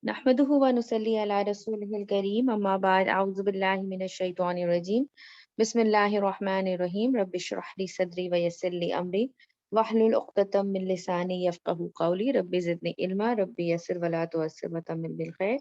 نحمده ونصلي على رسوله الكريم اما بعد اعوذ بالله من الشيطان الرجيم بسم الله الرحمن الرحيم رب اشرح لي صدري ويسر لي امري واحلل عقدة من لساني يفقهوا قولي رب زدني علما رب يسر ولا تعسر وتمم بالخير.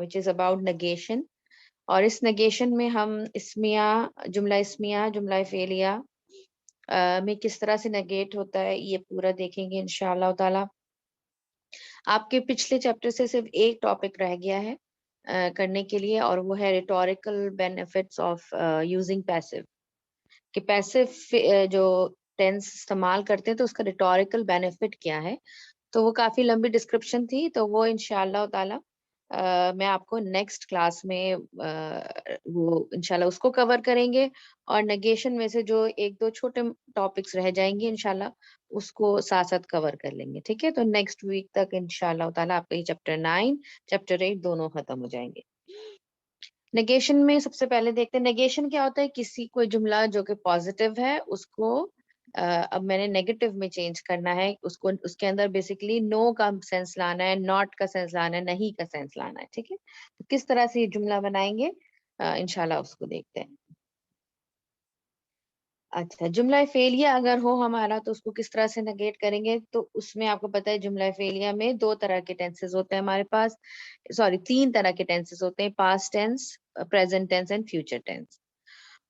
which is about negation. اور اس negation میں ہم اسمیہ جملہ فعلیہ میں کس طرح سے نگیٹ ہوتا ہے یہ پورا دیکھیں گے انشاءاللہ تعالی. آپ کے پچھلے چیپٹر سے صرف ایک ٹاپک رہ گیا ہے کرنے کے لیے، اور وہ ہے rhetorical benefits of using passive. کہ پیسو جو ٹینس استعمال کرتے ہیں تو اس کا ریٹوریکل بینیفٹ کیا ہے. تو وہ کافی لمبی ڈسکرپشن تھی، تو وہ انشاءاللہ تعالی میں آپ کو نیکسٹ کلاس میں وہ انشاءاللہ اس کو کور کریں گے. اور نگیشن میں سے جو ایک دو چھوٹے ٹاپکس رہ جائیں گے انشاءاللہ اس کو ساتھ ساتھ کور کر لیں گے. ٹھیک ہے، تو نیکسٹ ویک تک انشاءاللہ تعالیٰ آپ کا یہ چیپٹر 9 چیپٹر 8 دونوں ختم ہو جائیں گے. نگیشن میں سب سے پہلے دیکھتے ہیں نگیشن کیا ہوتا ہے. کسی کوئی جملہ جو کہ پازیٹیو ہے اس کو اب میں نے نیگیٹو میں چینج کرنا ہے، اس کے اندر بیسیکلی نو کا سینس لانا ہے، ناٹ کا سینس لانا ہے، نہیں کا سینس لانا ہے. ٹھیک ہے، تو کس طرح سے یہ جملہ بنائیں گے انشاءاللہ اس کو دیکھتے ہیں. اچھا، جملہ فعلیہ اگر ہو ہمارا تو اس کو کس طرح سے نگیٹ کریں گے. تو اس میں آپ کو پتہ ہے جملہ فعلیہ میں دو طرح کے ٹینسز ہوتے ہیں ہمارے پاس، تین طرح کے ٹینسز ہوتے ہیں، past tense, present tense and future tennis.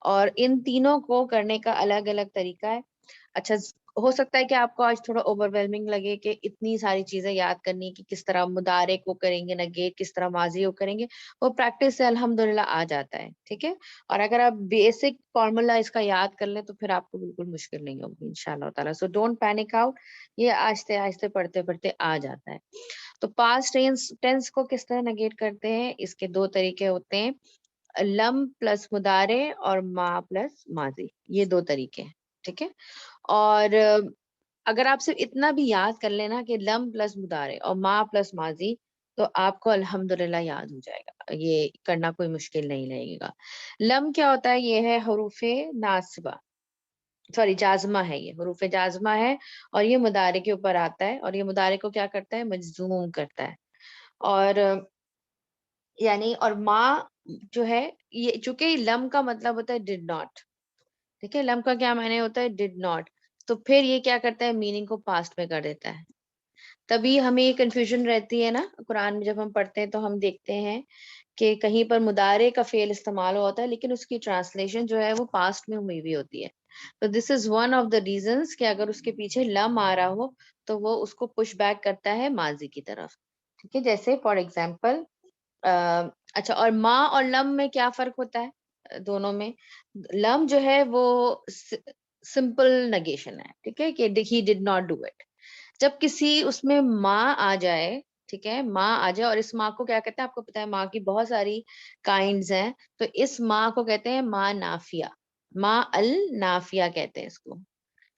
اور ان تینوں کو کرنے کا الگ الگ طریقہ ہے. اچھا، ہو سکتا ہے کہ آپ کو آج تھوڑا اوور ویلمنگ لگے کہ اتنی ساری چیزیں یاد کرنی کہ کس طرح مضارع کو کریں گے نگیٹ، کس طرح ماضی کو کریں گے. وہ پریکٹس سے الحمدللہ آ جاتا ہے. ٹھیک ہے، اور اگر آپ بیسک فارمولا اس کا یاد کر لیں تو پھر آپ کو بالکل مشکل نہیں ہوگی انشاءاللہ تعالیٰ. سو ڈونٹ پینک آؤٹ، یہ آہستہ آہستہ پڑھتے پڑھتے آ جاتا ہے. تو پاسٹ ٹینس کو کس طرح نگیٹ کرتے ہیں، اس کے دو طریقے ہوتے ہیں، لم پلس مضارع اور ما پلس ماضی. یہ دو طریقے ہیں. ٹھیک ہے، اور اگر آپ صرف اتنا بھی یاد کر لینا کہ لم پلس مضارع اور ما پلس ماضی تو آپ کو الحمدللہ یاد ہو جائے گا، یہ کرنا کوئی مشکل نہیں لگے گا. لم کیا ہوتا ہے، یہ ہے حروف ناصبہ، جازمہ ہے، یہ حروف جازمہ ہے اور یہ مضارع کے اوپر آتا ہے، اور یہ مضارع کو کیا کرتا ہے، مجزوم کرتا ہے. اور یعنی اور ما جو ہے، یہ چونکہ لم کا مطلب ہوتا ہے ڈڈ ناٹ. ٹھیک ہے، لم کا کیا معنی ہوتا ہے، ڈڈ ناٹ. تو پھر یہ کیا کرتا ہے، میننگ کو پاسٹ میں کر دیتا ہے. تبھی ہمیں یہ کنفیوژن رہتی ہے نا، قرآن میں جب ہم پڑھتے ہیں تو ہم دیکھتے ہیں کہ کہیں پر مضارع کا فعل استعمال ہوتا ہے لیکن اس کی ٹرانسلیشن جو ہے وہ پاسٹ میں ہوئی ہوئی ہوتی ہے. تو this is one of the reasons کہ اگر اس کے پیچھے لم آ رہا ہو تو وہ اس کو پش بیک کرتا ہے ماضی کی طرف. ٹھیک ہے، جیسے فار ایگزامپل اچھا، اور ما اور لم میں کیا فرق ہوتا ہے دونوں میں. لم جو ہے وہ سمپل نگیشن ہے. ٹھیک ہے، کہ he did not do it. جب کسی اس میں ماں آ جائے، ٹھیک ہے، ماں آ جائے، اور اس ماں کو کیا کہتے ہیں، آپ کو پتا ہے ماں کی بہت ساری کائنڈز ہیں، تو اس ماں کو کہتے ہیں ماں نافیہ، ماں النافیہ کہتے ہیں اس کو.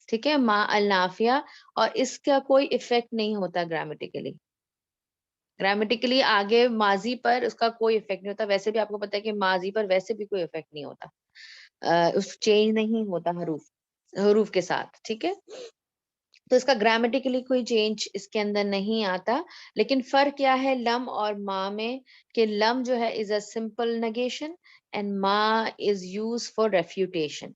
ٹھیک ہے، ماں النافیہ. اور اس کا کوئی ایفیکٹ نہیں ہوتا گرامیٹیکلی آگے ماضی پر اس کا کوئی ایفیکٹ نہیں ہوتا. ویسے بھی آپ کو پتا ہے کہ ماضی پر ویسے بھی کوئی ایفیکٹ نہیں ہوتا، اس چینج نہیں ہوتا حروف کے ساتھ. ٹھیک ہے، تو اس کا گرامیٹیکلی کوئی چینج اس کے اندر نہیں آتا. لیکن فرق کیا ہے لم اور ما میں، کہ لم جو ہے از اے سمپل نگیشن اینڈ ما از یوز فار ریفیوٹیشن.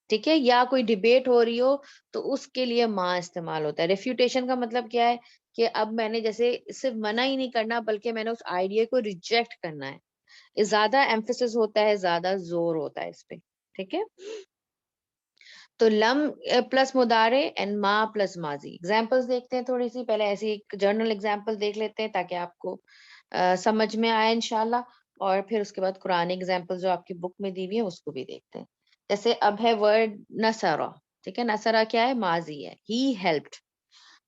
ٹھیک ہے، یا کوئی ڈیبیٹ ہو رہی ہو تو اس کے لیے ما استعمال ہوتا ہے. ریفیوٹیشن کا مطلب کیا ہے کہ اب میں نے جیسے صرف منع ہی نہیں کرنا بلکہ میں نے اس آئیڈیا کو ریجیکٹ کرنا ہے، زیادہ ایمفیسس ہوتا ہے، زیادہ زور ہوتا ہے اس پہ. ٹھیک ہے، تو لم پلس مضارع اینڈ ما پلس ماضی. ایگزامپلس دیکھتے ہیں تھوڑی سی. پہلے ایسی ایک جرنل ایگزامپل دیکھ لیتے ہیں تاکہ آپ کو سمجھ میں آئے انشاءاللہ، اور پھر اس کے بعد قرآن ایگزامپل جو آپ کی بک میں دی ہوئی ہے اس کو بھی دیکھتے ہیں. جیسے اب ہے ورڈ نصرہ. ٹھیک ہے، نصرہ کیا ہے، ماضی ہے، ہی ہیلپڈ.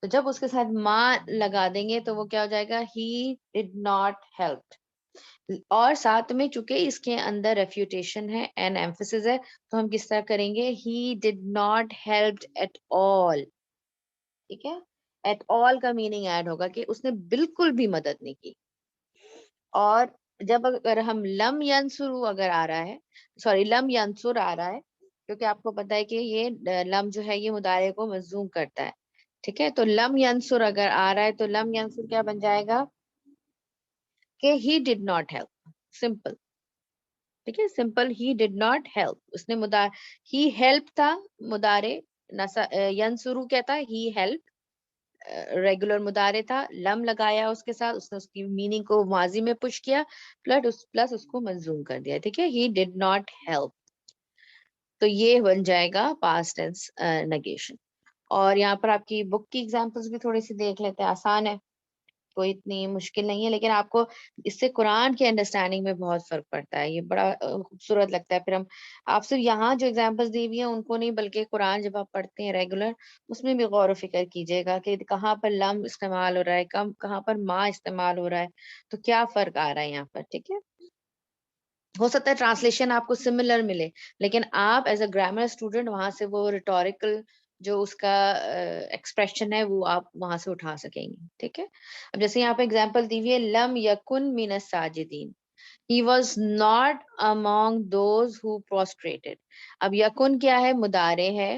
تو جب اس کے ساتھ ما لگا دیں گے تو وہ کیا ہو جائے گا، ہی ڈڈ ناٹ ہیلپڈ. اور ساتھ میں چونکہ اس کے اندر ریفیوٹیشن ہے اینڈ ایمفیسس ہے تو ہم کس طرح کریں گے، he did not helped at all. ٹھیک ہے، ایٹ آل کا میننگ ایڈ ہوگا کہ اس نے بالکل بھی مدد نہیں کی. اور جب اگر ہم لم ینصرو اگر آ رہا ہے، لم ینصر آ رہا ہے، کیونکہ آپ کو پتا ہے کہ یہ لم جو ہے یہ مضارع کو مجزوم کرتا ہے. ٹھیک ہے. تو لم ینصر اگر آ رہا ہے تو لم ینصر کیا بن جائے گا کہ he did not help. Simple. ٹھیک ہے, simple he did not help. اس نے he help تھا مدارے, ینصرو کیا تھا, he help ریگولر مدارے تھا, لم لگایا اس کے ساتھ, اس نے اس کی میننگ کو ماضی میں پش کیا, پلس اس کو منظوم کر دیا. ٹھیک ہے, he did not help. تو یہ بن جائے گا پاسٹ ٹینس نگیشن. اور یہاں پر آپ کی بک کی ایگزامپلس بھی تھوڑی سی دیکھ لیتے ہیں, آسان ہے, کوئی اتنی مشکل نہیں ہے, لیکن آپ کو اس سے قرآن کی انڈرسٹینڈنگ میں بہت فرق پڑتا ہے. یہ بڑا خوبصورت لگتا ہے. پھر ہم آپ صرف یہاں جو ایگزامپلس دی ہوئی ہیں ان کو نہیں, بلکہ قرآن جب آپ پڑھتے ہیں ریگولر, اس میں بھی غور و فکر کیجیے گا کہ کہاں پر لم استعمال ہو رہا ہے, کہاں پر ما استعمال ہو رہا ہے, تو کیا فرق آ رہا ہے یہاں پر. ٹھیک ہے, ہو سکتا ہے ٹرانسلیشن آپ کو سملر ملے, لیکن آپ ایز اے گرامر اسٹوڈنٹ وہاں سے وہ ریٹوریکل جو اس کا ایکسپریشن ہے وہ آپ وہاں سے اٹھا سکیں گے. ٹھیک ہے, اب جیسے یہاں پہ اگزامپل دی ہوئی ہے, لم یکن من الساجدین, he was not among those who prostrated. اب یکن کیا ہے, مدارے ہے.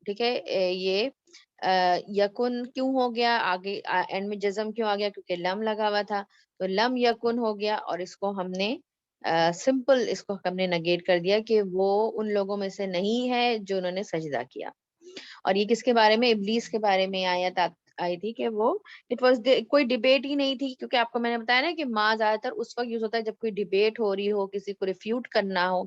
ٹھیک ہے, یہ یکن کیوں ہو گیا, آگے اینڈ میں جزم کیوں آ گیا, کیونکہ لم لگا ہوا تھا, تو لم یکن ہو گیا, اور اس کو ہم نے سمپل اس کو ہم نے نگیٹ کر دیا کہ وہ ان لوگوں میں سے نہیں ہے جو انہوں نے سجدہ کیا. اور یہ کس کے بارے میں, ابلیس کے بارے میں آیت آئی تھی کہ وہ اٹ واز کوئی ڈبیٹ ہی نہیں تھی, کیونکہ آپ کو میں نے بتایا نا کہ ماں زیادہ تر اس وقت یوز ہوتا ہے جب کوئی ڈبیٹ ہو رہی ہو, کسی کو ریفیوٹ کرنا ہو,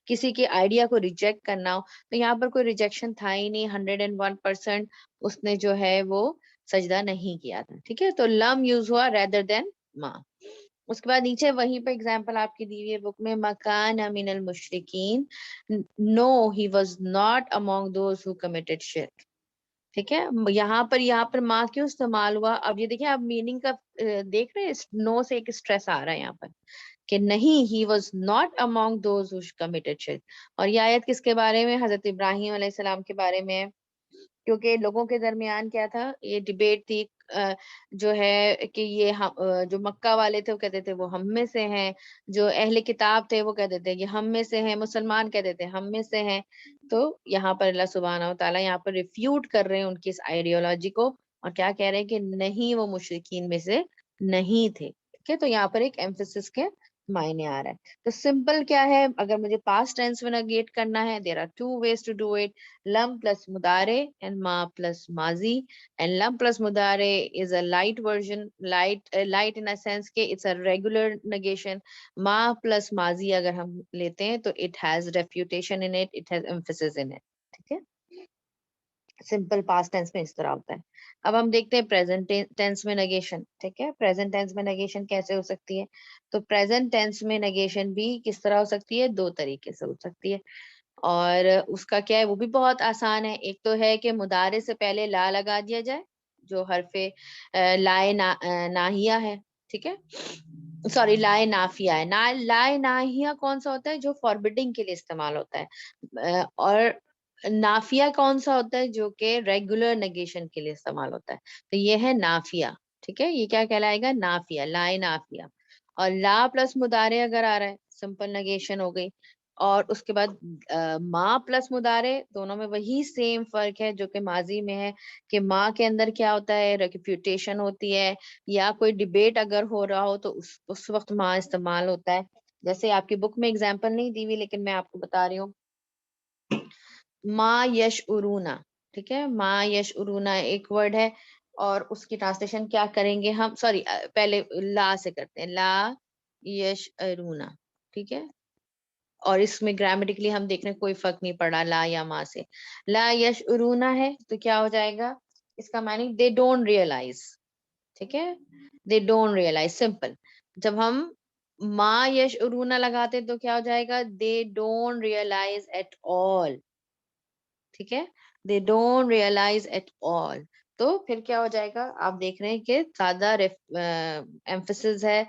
کسی کے آئیڈیا کو ریجیکٹ کرنا ہو. تو یہاں پر کوئی ریجیکشن تھا ہی نہیں, 101% اس نے جو ہے وہ سجدہ نہیں کیا تھا. ٹھیک ہے, تو لم یوز ہوا ریدر دین ماں. اس کے بعد نیچے وہیں پہ اگزامپل آپ کی دی ہوئی ہے بک میں, مکان من المشرکین, no he was not among those who committed شرک. ٹھیک ہے, یہاں پر ماں کیوں استعمال ہوا, اب یہ دیکھیں آپ میننگ کا دیکھ رہے ہیں, نو سے ایک اسٹریس آ رہا ہے یہاں پر کہ نہیں, ہی was not among those who committed شرک. اور یہ آیت کس کے بارے میں, حضرت ابراہیم علیہ السلام کے بارے میں ہے, کیونکہ لوگوں کے درمیان کیا تھا, یہ ڈیبیٹ تھی جو ہے کہ یہ جو مکہ والے تھے وہ کہتے تھے وہ ہم میں سے ہیں, جو اہل کتاب تھے وہ کہتے تھے کہ ہم میں سے ہیں, مسلمان کہتے تھے ہم میں سے ہیں. تو یہاں پر اللہ سبحانہ و تعالیٰ یہاں پر ریفیوٹ کر رہے ہیں ان کی اس آئیڈیالوجی کو, اور کیا کہہ رہے ہیں کہ نہیں, وہ مشرکین میں سے نہیں تھے. ٹھیک ہے, تو یہاں پر ایک ایمفیسس کے معنی آ رہا ہے. تو سمپل کیا ہے, اگر مجھے پاسٹ ٹینس میں نگیٹ کرنا ہے, there are 2 ways to do it. لم پلس مدارے اینڈ ما پلس ماضی, اینڈ لم پلس مدارے is a light version, light in sense کے اٹس اے ریگولر نگیشن. ما پلس ماضی اگر ہم لیتے ہیں تو it has refutation in it, it has emphasis in it. ٹھیک ہے, سمپل پاسٹ ٹینس میں اس طرح ہوتا ہے. اب ہم دیکھتے ہیں پریزنٹ ٹینس میں نگیشن. ٹھیک ہے, پریزنٹ ٹینس میں نگیشن کیسے ہو سکتی ہے, تو پریزنٹ ٹینس میں نگیشن بھی کس طرح ہو سکتی ہے, 2 طریقے سے ہو سکتی ہے, اور اس کا کیا ہے وہ بھی بہت آسان ہے. ایک تو ہے کہ مضارع سے پہلے لا لگا دیا جائے جو حرف لائے ناہیہ ہے. ٹھیک ہے, سوری لائے نافیہ ہے. لائے ناہیہ کون سا ہوتا ہے, جو فاربیڈنگ کے لیے استعمال ہوتا ہے, اور نافیہ کون سا ہوتا ہے, جو کہ ریگولر نگیشن کے لیے استعمال ہوتا ہے. تو یہ ہے نافیہ. ٹھیک ہے, یہ کیا کہلائے گا, نافیہ, لائے نافیہ. اور لا پلس مضارع اگر آ رہا ہے, سمپل نگیشن ہو گئی. اور اس کے بعد ما پلس مضارع, دونوں میں وہی سیم فرق ہے جو کہ ماضی میں ہے, کہ ما کے اندر کیا ہوتا ہے, ریفیوٹیشن ہوتی ہے, یا کوئی ڈیبیٹ اگر ہو رہا ہو تو اس وقت ما استعمال ہوتا ہے. جیسے آپ کی بک میں اگزامپل نہیں دی ہوئی, لیکن میں آپ کو بتا رہی ہوں, ما یشعرونا. ٹھیک ہے, ما یشعرونا ایک ورڈ ہے, اور اس کی ٹرانسلیشن کیا کریں گے ہم, سوری پہلے لا سے کرتے ہیں, لا یشعرونا. ٹھیک ہے, اور اس میں گرامیٹیکلی ہم دیکھ رہے ہیں کوئی فرق نہیں پڑا لا یا ما سے. لا یشعرونا ہے تو کیا ہو جائے گا, اس کا معنی دے ڈونٹ ریئلائز. ٹھیک ہے, دے ڈونٹ ریئلائز, سمپل. جب ہم ما یشعرونا لگاتے تو کیا ہو جائے گا, they don't realise at all. ٹھیک ہے, they don't realise at all. تو پھر کیا ہو جائے گا, آپ دیکھ رہے ہیں کہ زیادہ ایمفیسس ہے.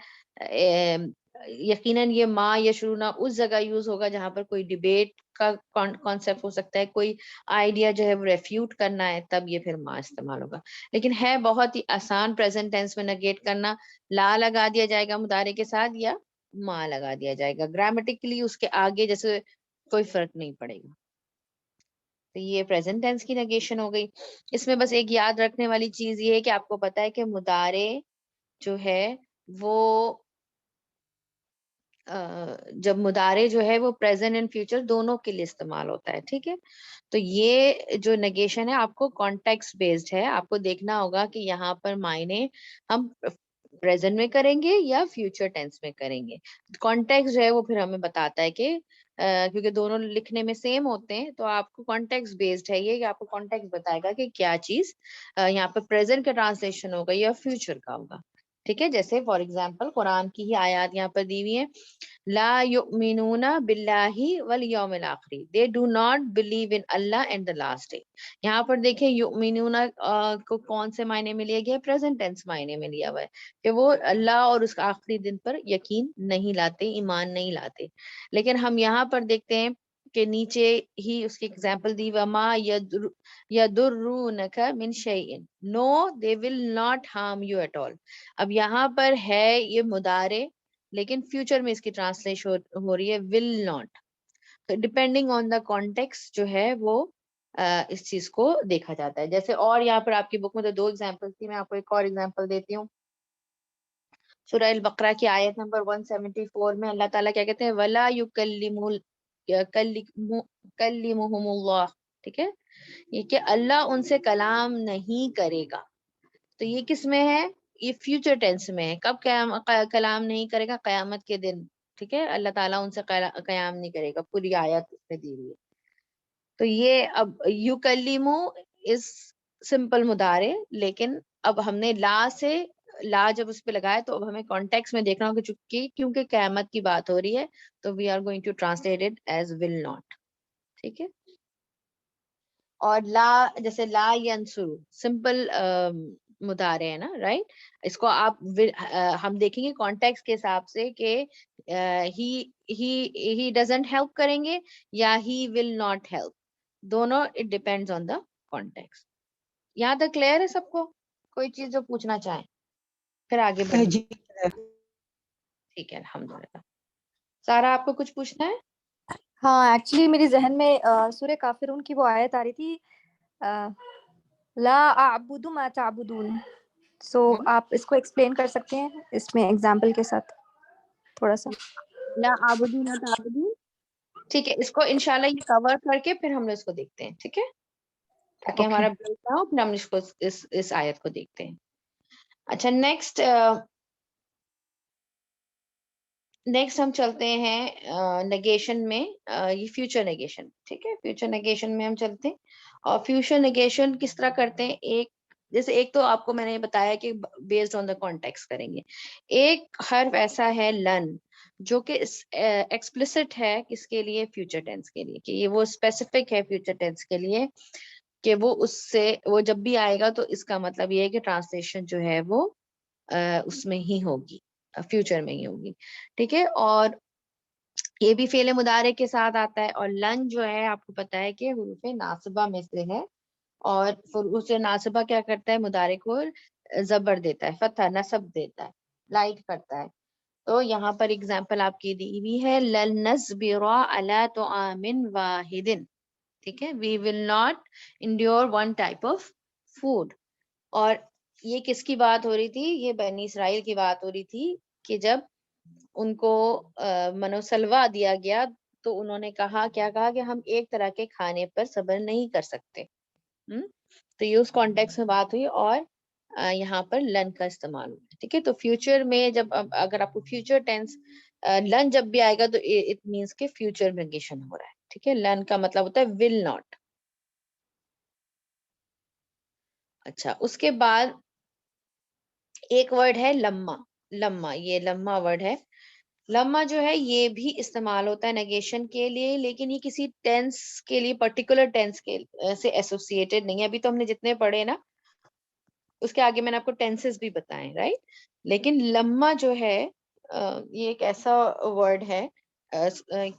یقیناً یہ ما یشعرونا اس جگہ یوز ہوگا جہاں پر کوئی ڈیبیٹ کا کانسیپٹ ہو سکتا ہے, کوئی آئیڈیا جو ہے وہ ریفیوٹ کرنا ہے, تب یہ پھر ما استعمال ہوگا. لیکن ہے بہت ہی آسان پریزنٹ ٹینس میں نگیٹ کرنا, لا لگا دیا جائے گا مضارع کے ساتھ, یا ما لگا دیا جائے گا. گرامیٹیکلی اس کے آگے جیسے کوئی فرق نہیں پڑے گا. تو یہ پریزنٹ ٹینس کی نیگیشن ہو گئی. اس میں بس ایک یاد رکھنے والی چیز یہ ہے کہ آپ کو پتا ہے کہ مضارع جو ہے وہ جب مضارع جو ہے وہ پریزنٹ اینڈ فیوچر دونوں کے لیے استعمال ہوتا ہے. ٹھیک ہے, تو یہ جو نیگیشن ہے آپ کو کانٹیکسٹ بیسڈ ہے. آپ کو دیکھنا ہوگا کہ یہاں پر معنی ہم پریزنٹ میں کریں گے یا فیوچر ٹینس میں کریں گے. کانٹیکسٹ جو ہے وہ پھر ہمیں بتاتا ہے کہ کیونکہ دونوں لکھنے میں سیم ہوتے ہیں, تو آپ کو کانٹیکسٹ بیسڈ ہے یہ کہ آپ کو کانٹیکسٹ بتائے گا کہ کیا چیز یہاں پہ پریزنٹ کا ٹرانسلیشن ہوگا یا فیوچر کا ہوگا. ٹھیک ہے, جیسے فار ایگزامپل قرآن کی ہی آیات یہاں پر دی ہوئی ہیں, لا یؤمنون باللہ والیوم الآخر, they do not believe in Allah and the last day. یہاں پر دیکھیں یؤمنون کو کون سے معنی میں لیا گیا ہے, پریزنٹ ٹینس معنی میں لیا ہوا ہے کہ وہ اللہ اور اس آخری دن پر یقین نہیں لاتے, ایمان نہیں لاتے. لیکن ہم یہاں پر دیکھتے ہیں کہ نیچے ہی اس کی ایگزامپل دی, وما یضرونک من شیء, no they will not harm you at all. اب یہاں پر ہے یہ مضارع لیکن فیوچر میں اس کی ٹرانسلیشن ہو رہی ہے ول ناٹ. تو ڈپینڈنگ آن دا کانٹیکسٹ جو ہے وہ اس چیز کو دیکھا جاتا ہے. جیسے اور یہاں پر آپ کی بک میں تو 2 ایگزامپل تھی, میں آپ کو ایک اور ایگزامپل دیتی ہوں. سورہ البقرہ کی آیت نمبر 174 میں اللہ تعالیٰ کیا کہتے ہیں, ولا یکلمہم اللہ. ٹھیک ہے, یہ کہ اللہ ان سے کلام نہیں کرے گا. تو یہ کس میں ہے, یہ فیوچر ٹینس میں ہے. کب کلام نہیں کرے گا, قیامت کے دن. ٹھیک ہے, اللہ تعالیٰ ان سے قیام نہیں کرے گا, پوری آیت اس میں دی ہوئی ہے. تو یہ اب یکلمو اس سمپل مضارع, لیکن اب ہم نے لا جب اس پہ لگایا تو اب ہمیں کانٹیکس میں دیکھنا ہوگا کیونکہ قیامت کی بات ہو رہی ہے, تو we are going to translate it as will not. ٹھیک ہے, اور لا جیسے لا ینصر سمپل مضارع ہے نا, رائٹ. اس کو آپ ہم دیکھیں گے کانٹیکس کے حساب سے کہ ہی ڈزنٹ ہیلپ کریں گے یا ہی ول ناٹ ہیلپ, دونوں it depends on the context. یہاں تک کلیئر ہے سب کو؟ کوئی چیز جو پوچھنا چاہیں پھر آگے بڑھیں. جی ٹھیک ہے, الحمدللہ. سارا آپ کو کچھ پوچھنا ہے؟ ہاں ایکچولی میرے ذہن میں سورہ کافرون کی وہ آیت آ رہی تھی, لا اعبد ما تعبدون. سو آپ اس کو ایکسپلین کر سکتے ہیں اس میں ایگزامپل کے ساتھ تھوڑا سا؟ لا عابدون لا تعبدون. ٹھیک ہے, اس کو انشاءاللہ یہ کور کر کے پھر ہم اس کو دیکھتے ہیں. ٹھیک ہے, تاکہ ہمارا بریک نہ ہو, پھر ہم اس کو اس آیت کو دیکھتے ہیں. اچھا, نیکسٹ ہم چلتے ہیں نیگیشن میں, یہ فیوچر نیگیشن. ٹھیک ہے, فیوچر نیگیشن میں ہم چلتے ہیں. اور فیوچر نیگیشن کس طرح کرتے ہیں, جیسے ایک تو آپ کو میں نے بتایا کہ بیسڈ آن دا کانٹیکس کریں گے. ایک حرف ایسا ہے لن جو کہ ایکسپلسٹ ہے کس کے لیے, فیوچر ٹینس کے لیے, کہ یہ وہ اسپیسیفک ہے فیوچر ٹینس کے لیے کہ وہ جب بھی آئے گا تو اس کا مطلب یہ ہے کہ ٹرانسلیشن جو ہے وہ اس میں ہی ہوگی, فیوچر میں ہی ہوگی. ٹھیک ہے, اور یہ بھی فعل مضارع کے ساتھ آتا ہے. اور لن جو ہے آپ کو پتا ہے کہ حروف ناصبہ میں سے ہے, اور حروف ناصبہ کیا کرتا ہے, مضارع کو زبر دیتا ہے, فتح نصب دیتا ہے, لائٹ کرتا ہے. تو یہاں پر اگزامپل آپ کی دی ہوئی ہے, لن نصبر علی طعام واحد. ٹھیک ہے, we will not endure one type of food. اور یہ کس کی بات ہو رہی تھی, یہ بنی اسرائیل کی بات ہو رہی تھی کہ جب ان کو منو سلوا دیا گیا تو انہوں نے کیا کہا کہ ہم ایک طرح کے کھانے پر صبر نہیں کر سکتے. تو یہ اس کانٹیکس میں بات ہوئی, اور یہاں پر لن کا استعمال ہوا. ٹھیک ہے, تو فیوچر میں جب اگر آپ کو فیوچر ٹینس لن جب بھی آئے گا تو اٹ مینس کہ فیوچر میں نیگیشن ہو رہا ہے. ٹھیک ہے, لن کا مطلب ہوتا ہے ول ناٹ. اچھا, اس کے بعد ایک ورڈ ہے لما. یہ لما ورڈ ہے. لما جو ہے یہ بھی استعمال ہوتا ہے نیگیشن کے لیے, لیکن یہ کسی ٹینس کے لیے پرٹیکولر ٹینس کے سے ایسوسیٹڈ نہیں ہے. ابھی تو ہم نے جتنے پڑھے نا اس کے آگے میں نے آپ کو ٹینسز بھی بتائے, رائٹ. لیکن لما جو ہے یہ ایک ایسا ورڈ ہے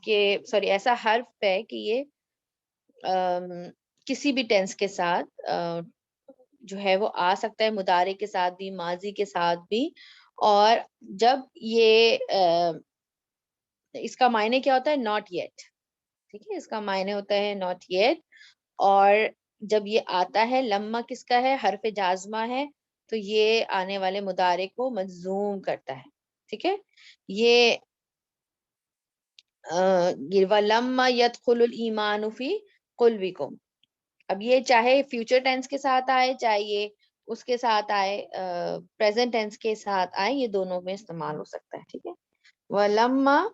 کہ ایسا حرف ہے کہ یہ کسی بھی ٹینس کے ساتھ جو ہے وہ آ سکتا ہے, مضارع کے ساتھ بھی, ماضی کے ساتھ بھی. اور جب یہ اس کا معنی کیا ہوتا ہے, ناٹ یٹ. ٹھیک ہے, اس کا معنی ہوتا ہے ناٹ یٹ. اور جب یہ آتا ہے لما کس کا ہے؟ حرف جازمہ ہے، تو یہ آنے والے مضارع کو مجزوم کرتا ہے. ٹھیک ہے، یہ وَلَمَّا يَدْخُلُ الْإِيمَانُ فِي قُلْوِكُمْ. اب یہ چاہے فیوچر ٹینس کے ساتھ آئے، چاہے یہ اس کے ساتھ آئے، پریزنٹ ٹینس کے ساتھ آئے، یہ دونوں میں استعمال ہو سکتا ہے. ٹھیک ہے، وَلَمَّا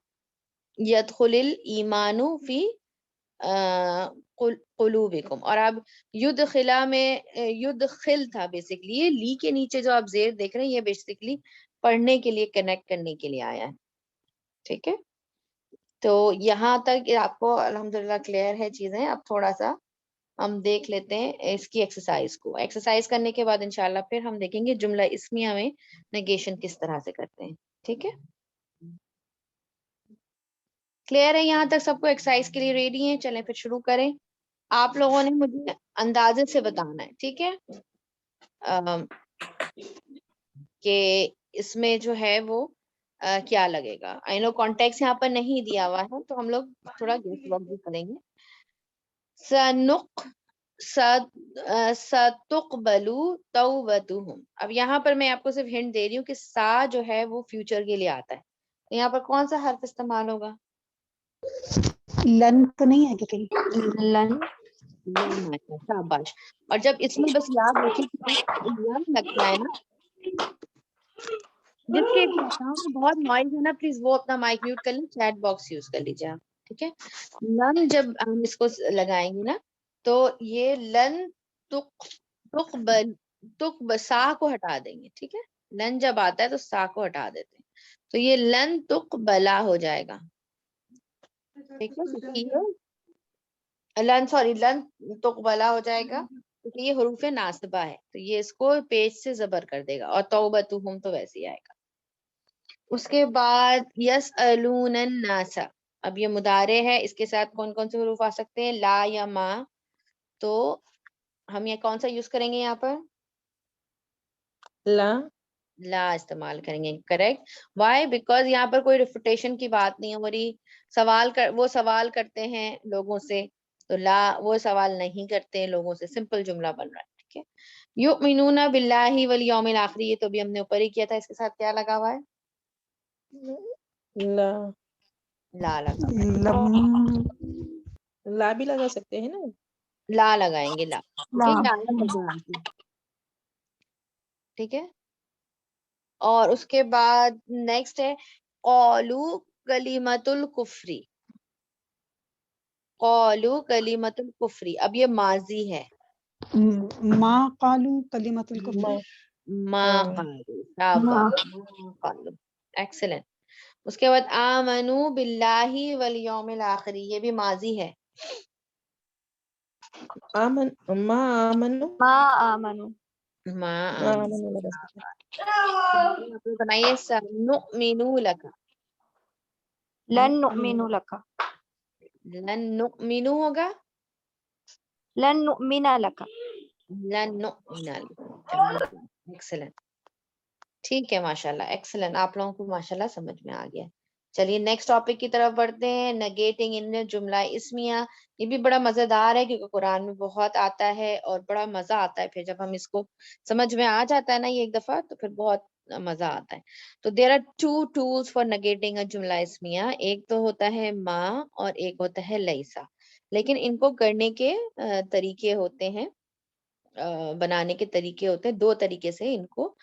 يَدْخُلِ الْإِيمَانُ فِي قلوبکم. اور اب یدخلا میں یدخل تھا بیسکلی، یہ لی کے نیچے جو آپ زیر دیکھ رہے ہیں یہ بیسکلی پڑھنے کے لیے، کنیکٹ کرنے کے لیے آیا ہے. ٹھیک ہے، تو یہاں تک آپ کو الحمدللہ کلیئر ہے چیزیں. اب تھوڑا سا ہم دیکھ لیتے ہیں اس کی ایکسرسائز کو. ایکسرسائز کرنے کے بعد انشاءاللہ پھر ہم دیکھیں گے جملہ اسمیہ میں نیگیشن کس طرح سے کرتے ہیں. ٹھیک ہے، کلیئر ہے یہاں تک سب کو؟ ایکسرسائز کے لیے ریڈی ہیں؟ چلیں پھر شروع کریں. آپ لوگوں نے مجھے اندازے سے بتانا ہے. ٹھیک ہے، کہ اس میں جو ہے وہ کیا لگے گا. آئی نو کانٹیکس یہاں پر نہیں دیا ہوا ہے تو ہم لوگ تھوڑا گیس ورک بھی کریں گے. ستقبلو توبتہم. اب یہاں پر میں آپ کو صرف ہنٹ دے رہی ہوں کہ سا جو ہے وہ فیوچر کے لیے آتا ہے. یہاں پر کون سا حرف استعمال ہوگا؟ لن تو نہیں ہے کہ کہیں؟ لن. شاباش. اور جب اس میں بس یاد رکھیں کہ لن لگتا ہے نا، جس کے بہت نوائز ہے نا پلیز وہ اپنا مائک میوٹ کر لیں، چیٹ باکس یوز کر لیجیے آپ. ٹھیک ہے، لن جب ہم اس کو لگائیں گے نا تو یہ لن سا کو ہٹا دیں گے. ٹھیک ہے، لن جب آتا ہے تو سا کو ہٹا دیتے ہیں، تو یہ لن تقبلا ہو جائے گا. ٹھیک ہے، لن تقبلا ہو جائے گا کیونکہ یہ حروف ناصبہ ہے، تو یہ اس کو پیج سے زبر کر دے گا. اور توبتہم تو ویسے ہی آئے گا. اس کے بعد یسألون الناس. اب یہ مضارع ہے، اس کے ساتھ کون کون سے حروف آ سکتے ہیں؟ لا یا ما. تو ہم یہ کون سا یوز کریں گے یہاں پر؟ لا استعمال کریں گے. کریکٹ. وائی؟ بیکاز یہاں پر کوئی ریفوٹیشن کی بات نہیں ہو رہی. وہ سوال کرتے ہیں لوگوں سے، تو لا وہ سوال نہیں کرتے لوگوں سے، سمپل جملہ بن رہا ہے. ٹھیک ہے، یؤمنون باللہ والیوم الاخر، یہ تو بھی ہم نے اوپر ہی کیا تھا. اس کے ساتھ کیا لگا ہوا ہے؟ لا لگا ہوا ہے. لا بھی لگا سکتے ہیں نا، لا لگائیں گے. لا ٹھیک ہے. ٹھیک ہے، اور اس کے بعد نیکسٹ ہے قولو کلمۃ الکفری. قولو کلمۃ الکفری. اب یہ ماضی ہے. ما قالو کلمۃ الکفر. ما قالو. شاباش، ما قالو. ایکسلنٹ. اس کے بعد آمنو باللہ والیوم الاخر، یہ بھی ماضی ہے. ما آمنو. ما آمنو. آپ لوگ بنائیے سنؤمنو لک. لن نؤمن لک. لن نؤمنو ہوگا، لن نؤمن لک. لن نؤمن لک. ایکسلنٹ. ٹھیک ہے، ماشاءاللہ ایکسلنٹ. آپ لوگوں کو ماشاءاللہ سمجھ میں آ گیا. چلیے نیکسٹ ٹاپک کی طرف بڑھتے ہیں. نگیٹنگ ان جملہ اسمیہ. یہ بھی بڑا مزیدار ہے کیونکہ قرآن میں بہت آتا ہے اور بڑا مزہ آتا ہے پھر جب ہم اس کو سمجھ میں آ جاتا ہے نا یہ ایک دفعہ، تو پھر بہت مزہ آتا ہے. تو there are two tools for negating جملہ اسمیہ. ایک تو ہوتا ہے ما اور ایک ہوتا ہے لیسا. لیکن ان کو کرنے کے طریقے ہوتے ہیں، بنانے کے طریقے ہوتے ہیں. دو طریقے سے ان کو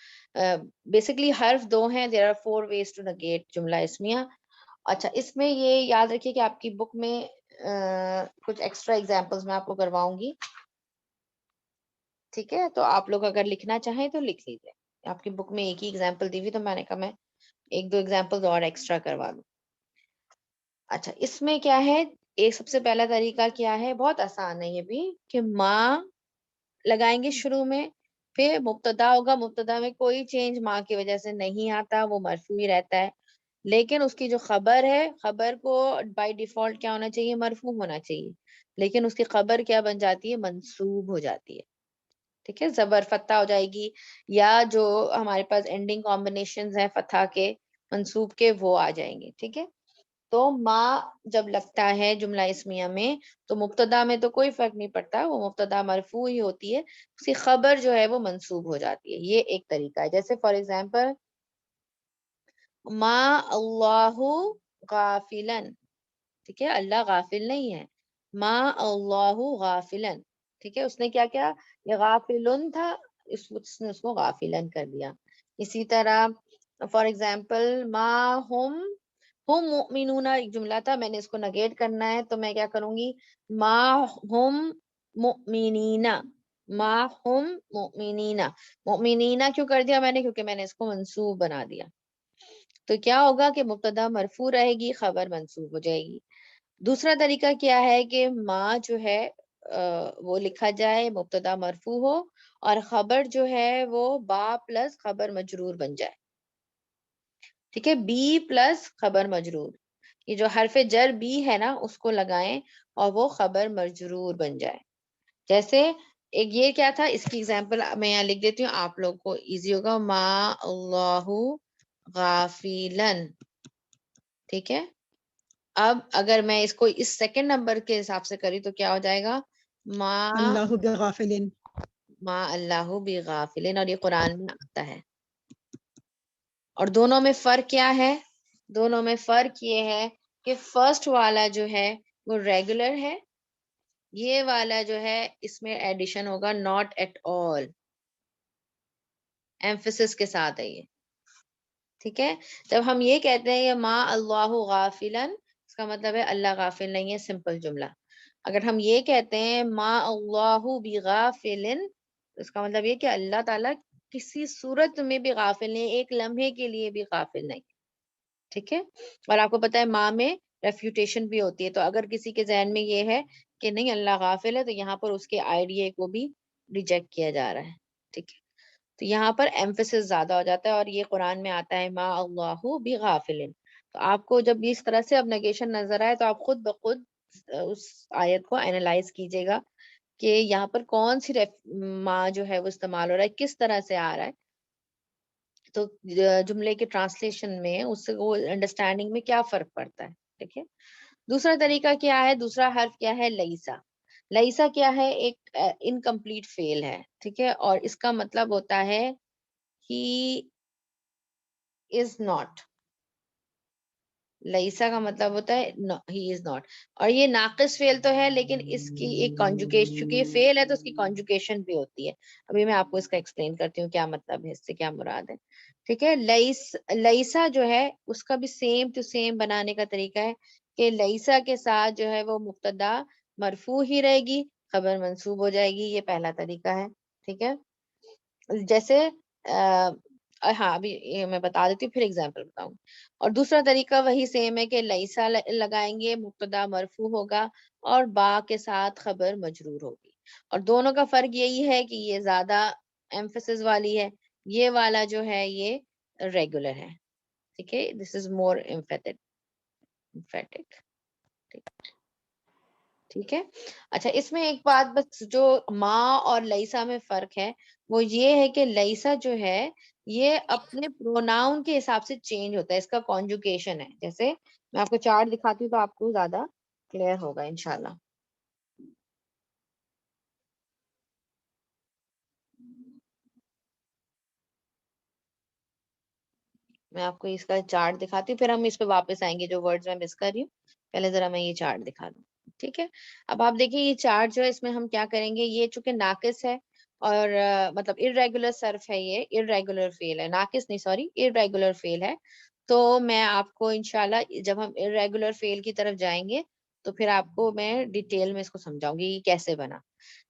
بیسکلی حرف دو ہیں. There are 4 ways to negate جملہ اسمیہ. اچھا، اس میں یہ یاد رکھیے کہ آپ کی بک میں کچھ ایکسٹرا ایگزامپلز میں آپ کو کرواؤں گی. ٹھیک ہے، تو آپ لوگ اگر لکھنا چاہیں تو لکھ لیجیے. آپ کی بک میں ایک ہی ایگزامپل دی ہوئی تو میں نے کہا میں ایک دو ایگزامپل اور ایکسٹرا کروا دوں. اچھا، اس میں کیا ہے، ایک سب سے پہلا طریقہ کیا ہے، بہت آسان ہے یہ بھی، کہ ماں لگائیں گے شروع میں، پھر مبتدا ہوگا. مبتدا میں کوئی چینج ماں کی وجہ سے نہیں آتا، وہ مرفوع ہی رہتا ہے. لیکن اس کی جو خبر ہے، خبر کو بائی ڈیفالٹ کیا ہونا چاہیے؟ مرفوع ہونا چاہیے. لیکن اس کی خبر کیا بن جاتی ہے؟ منصوب ہو جاتی ہے. ٹھیک ہے، زبر فتح ہو جائے گی، یا جو ہمارے پاس اینڈنگ کمبینیشنز ہیں فتح کے منصوب کے وہ آ جائیں گے. ٹھیک ہے، تو ما جب لگتا ہے جملہ اسمیہ میں تو مبتدا میں تو کوئی فرق نہیں پڑتا، وہ مبتدا مرفوع ہی ہوتی ہے، اس کی خبر جو ہے وہ منصوب ہو جاتی ہے. یہ ایک طریقہ ہے. جیسے فار ایگزامپل ما اللہ غافلن، ٹھیک ہے، اللہ غافل نہیں ہے. ما اللہ غافلن، ٹھیک ہے، اس نے کیا کیا، یہ غافلن تھا، اس نے اس کو غافلن کر دیا. اسی طرح فار ایگزامپل ما ہم مؤمنون ایک جملہ تھا، میں نے اس کو نگیٹ کرنا ہے تو میں کیا کروں گی، ما ہم مؤمنین، ما ہم مؤمنین. مؤمنین کیوں کر دیا میں نے، کیونکہ میں نے اس کو منصوب بنا دیا. تو کیا ہوگا کہ مبتدا مرفوع رہے گی، خبر منصوب ہو جائے گی. دوسرا طریقہ کیا ہے کہ ما جو ہے وہ لکھا جائے مبتدا مرفوع ہو اور خبر جو ہے وہ با پلس خبر مجرور بن جائے. ٹھیک ہے، بی پلس خبر مجرور، یہ جو حرف جر بی ہے نا اس کو لگائیں اور وہ خبر مجرور بن جائے. جیسے ایک یہ کیا تھا، اس کی ایگزامپل میں یہاں لکھ دیتی ہوں، آپ لوگ کو ایزی ہوگا. ما اللہ غافلن، ٹھیک ہے. اب اگر میں اس کو اس سیکنڈ نمبر کے حساب سے کری تو کیا ہو جائے گا، ما اللہ بغافلن، ما اللہ بغافلن، اور یہ قرآن میں آتا ہے. اور دونوں میں فرق کیا ہے، دونوں میں فرق یہ ہے کہ فرسٹ والا جو ہے وہ ریگولر ہے، یہ والا جو ہے اس میں ایڈیشن ہوگا ناٹ ایٹ آل، ایمفسس کے ساتھ ہے یہ. ٹھیک ہے، جب ہم یہ کہتے ہیں یہ ما اللہ غافلن، اس کا مطلب ہے اللہ غافل نہیں ہے، سمپل جملہ. اگر ہم یہ کہتے ہیں ما اللہ بغافلن، اس کا مطلب یہ کہ اللہ تعالیٰ کسی صورت میں بھی غافل نہیں، ایک لمحے کے لیے بھی غافل نہیں. ٹھیک ہے، اور آپ کو پتا ہے ماں میں ریفیوٹیشن بھی ہوتی ہے، تو اگر کسی کے ذہن میں یہ ہے کہ نہیں اللہ غافل ہے تو یہاں پر اس کے آئیڈیا کو بھی ریجیکٹ کیا جا رہا ہے. ٹھیک ہے، تو یہاں پر ایمفسس زیادہ ہو جاتا ہے، اور یہ قرآن میں آتا ہے ما اللہ بغافل. تو آپ کو جب اس طرح سے اب نیگیشن نظر آئے تو آپ خود بخود اس آیت کو اینالائز کیجئے گا کہ یہاں پر کون سی ما جو ہے وہ استعمال ہو رہا ہے، کس طرح سے آ رہا ہے. تو جملے کے ٹرانسلیشن میں اس کو انڈرسٹینڈنگ میں کیا فرق پڑتا ہے. ٹھیک ہے، دوسرا طریقہ کیا ہے، دوسرا حرف کیا ہے، لیسا. لیسا کیا ہے، ایک انکمپلیٹ فیل ہے. ٹھیک ہے، اور اس کا مطلب ہوتا ہے ہی از ناٹ. لیسا کا مطلب ہوتا ہے ہی از ناٹ، اور یہ ناقص فعل تو ہے لیکن اس کی ایک کانجوگیشن، چونکہ یہ فعل ہے تو اس کی کانجوگیشن بھی ہوتی ہے. ابھی میں آپ کو اس کا ایکسپلین کرتی ہوں کیا مطلب ہے، اس سے کیا مراد ہے. ٹھیک ہے، لیسا جو ہے اس کا بھی سیم ٹو سیم بنانے کا طریقہ ہے کہ لیسا کے ساتھ جو ہے وہ مبتدا مرفوع ہی رہے گی، خبر منصوب ہو جائے گی. یہ پہلا طریقہ ہے. ٹھیک ہے، جیسے ہاں ابھی یہ میں بتا دیتی ہوں پھر ایگزامپل بتاؤں. اور دوسرا طریقہ وہی سیم ہے کہ لیسا لگائیں گے، مبتدا مرفوع ہوگا اور با کے ساتھ خبر مجرور ہوگی. اور دونوں کا فرق یہی ہے کہ یہ زیادہ ایمفسس والی ہے، یہ والا جو ہے یہ ریگولر ہے. ٹھیک ہے، دس از مور ایمفیٹک. ٹھیک ہے، اچھا اس میں ایک بات بس جو ما اور لیسا میں فرق ہے وہ یہ ہے کہ لیسا جو ہے یہ اپنے پروناؤن کے حساب سے چینج ہوتا ہے، اس کا کانجوگیشن ہے. جیسے میں آپ کو چارٹ دکھاتی ہوں تو آپ کو زیادہ کلیئر ہوگا انشاءاللہ. میں آپ کو اس کا چارٹ دکھاتی ہوں، پھر ہم اس پہ واپس آئیں گے جو ورڈز میں مس کر رہی ہوں. پہلے ذرا میں یہ چارٹ دکھا دوں. ٹھیک ہے، اب آپ دیکھیں یہ چارٹ جو ہے اس میں ہم کیا کریں گے، یہ چونکہ ناقص ہے اور مطلب irregular صرف ہے، یہ irregular فعل ہے، ناقص نہیں سوری irregular فعل ہے. تو میں آپ کو انشاءاللہ جب ہم irregular فعل کی طرف جائیں گے تو پھر آپ کو میں ڈیٹیل میں اس کو سمجھاؤں گی یہ کیسے بنا.